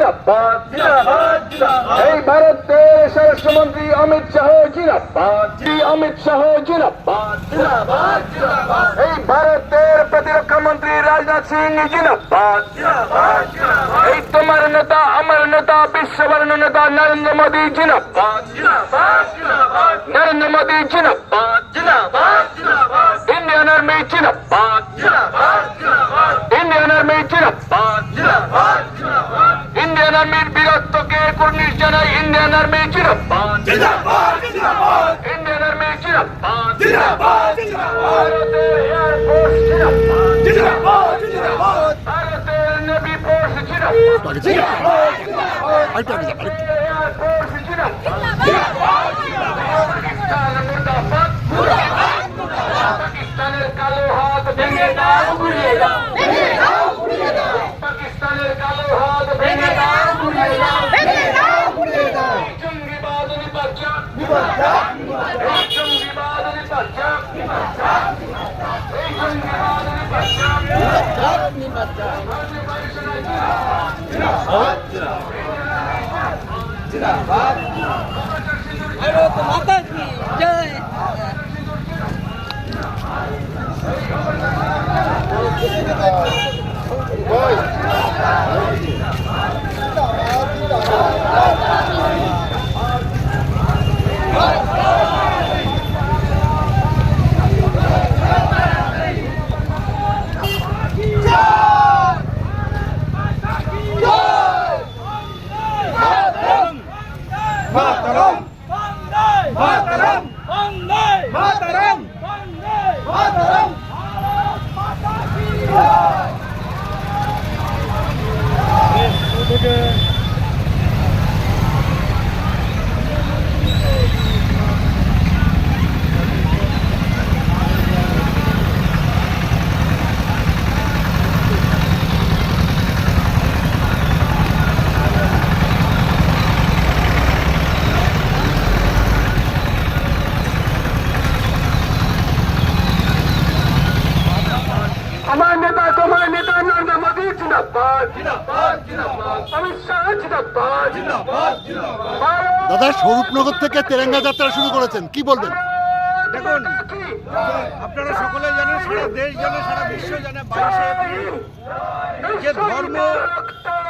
জিন্দাবাদ এই ভারতের স্বরাষ্ট্রমন্ত্রী অমিত শাহ জিন্দাবাদ অমিত শাহ জিন্দাবাদ এই ভারতের প্রতিরক্ষা মন্ত্রী রাজনাথ সিং জিন্দাবাদ এই তোমার নেতা আমার নেতা বিশ্ববরণ নেতা নরেন্দ্র মোদী জিন্দাবাদ নরেন্দ্র মোদী জিন্দাবাদ ইন্ডিয়ান আর্মি জিন্দাবাদ ইন্ডিয়ান আর্মি জিন্দাবাদ ইন্ডিয়ান আর্মির বীরত্বকে কুর্নিশ জানাই ইন্ডিয়ান আর্মি জিন্দাবাদ ইন্ডিয়ান আর্মি জিন্দাবাদ ভারতের এয়ারফোর্স জিন্দাবাদ ভারতের নেভি ফোর্স জিন্দাবাদ এয়ারফোর্স জিন্দাবাদ পাকিস্তান মুর্দাবাদ পাকিস্তানের কালো হাত ভেঙে দাও গুড়িয়ে দাও পাকিস্তানের কালো হাত ভেঙে দাও গুড়িয়ে দাও জঙ্গিবাদ নিপাত জঙ্গিবাদ নিপাত এই জঙ্গিবাদ নিপাত जिंदाबाद भारत माता की जय। मातरम मातरम मातरम मातरम माता की আমার নেতা তোমার নেতা নরেন্দ্র মোদী জিন্দাবাদ অমিত শাহ জিন্দাবাদ দাদা স্বরূপনগর থেকে তেরেঙ্গা যাত্রা শুরু করেছেন, কি বলবেন? দেখুন, আপনারা সকলে জানেন, সারা দেশ জানে, সারা বিশ্ব জানে, 22শে এপ্রিল যে ধর্ম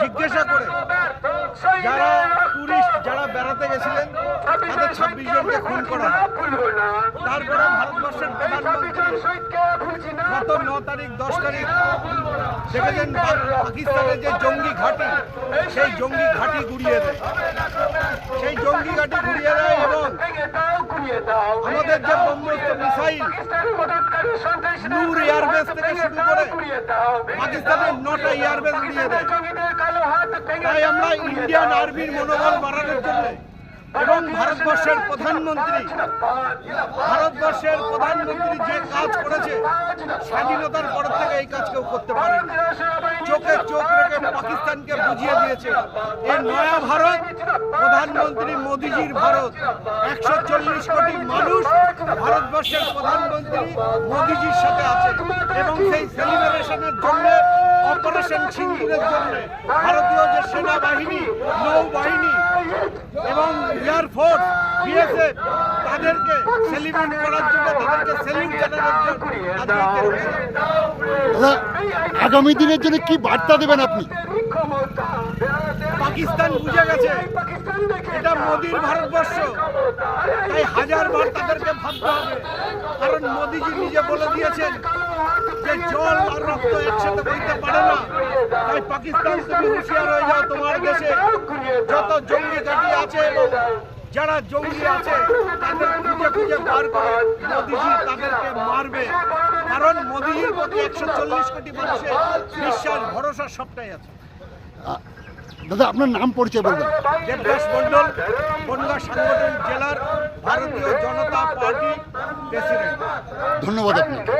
জিজ্ঞাসা করে যারা টুরিস্ট যারা বেড়াতে গেছিলেন তাদের 26 জনকে খুন করা, তারপরে ভারতবর্ষের প্রধানমন্ত্রী গত 9 তারিখ 10 তারিখ দেখেছেন পাকিস্তানের যে জঙ্গি ঘাঁটি, সেই জঙ্গি ঘাঁটি গুড়িয়ে দেয়, সেই জঙ্গি ঘাঁটি গুড়িয়ে দেয় এবং আমাদের যে ব্রহ্মোস্ত্র মিসাইল নূর এয়ারবেস থেকে শুরু করে পাকিস্তানের 9টা এয়ারবেস গুড়িয়ে দেয়। তাই আমরা ইন্ডিয়ান আর্মির মনোবল বাড়ানোর জন্য এবং ভারতবর্ষের প্রধানমন্ত্রী যে কাজ করেছে স্বাধীনতার পর থেকে এই কাজ কেউ করতে পারে, চোখে চোখ রেখে পাকিস্তানকে বুঝিয়ে দিয়েছে এই নয়া ভারত প্রধানমন্ত্রী মোদিজির ভারত। 140 কোটি মানুষ ভারতবর্ষের প্রধানমন্ত্রী মোদিজির সাথে আছে এবং সেই সেলিব্রেশনের জন্য অপারেশন সিন্দুরের জন্য ভারতীয় যে সেনাবাহিনী, নৌবাহিনী এবং এয়ারফোর্স, বিএসএফ তাদেরকে সেলিব্রেট করার জন্য, তাদেরকে সেলিউট জানানোর জন্য দাদা আগামী দিনের জন্য কি বার্তা দেবেন আপনি? পাকিস্তান বুঝে গেছে এটা মোদির ভারতবর্ষ, তাই হাজারবার তাদেরকে ভাবতে হবে, কারণ মোদিজি নিজে বলে দিয়েছেন যে জল আর রক্ত একসাথে বইতে পারে না। তাই পাকিস্তান তুমি হুঁশিয়ার হয়ে যাও, তোমার দেশে যত জঙ্গি ঘাঁটি আছে এবং যারা জঙ্গি আছে তাদের খুঁজে খুঁজে বার করে মোদিজি তাদেরকে মারবে, কারণ মোদিজির প্রতি 140 কোটি মানুষের বিশ্বাস ভরসা সবটাই আছে। দাদা আপনার নাম পরিচয় বলবেন? দেবদাস মন্ডল, বনগাঁ সাংগঠনিক জেলার ভারতীয় জনতা পার্টি প্রেসিডেন্ট। ধন্যবাদ আপনাকে।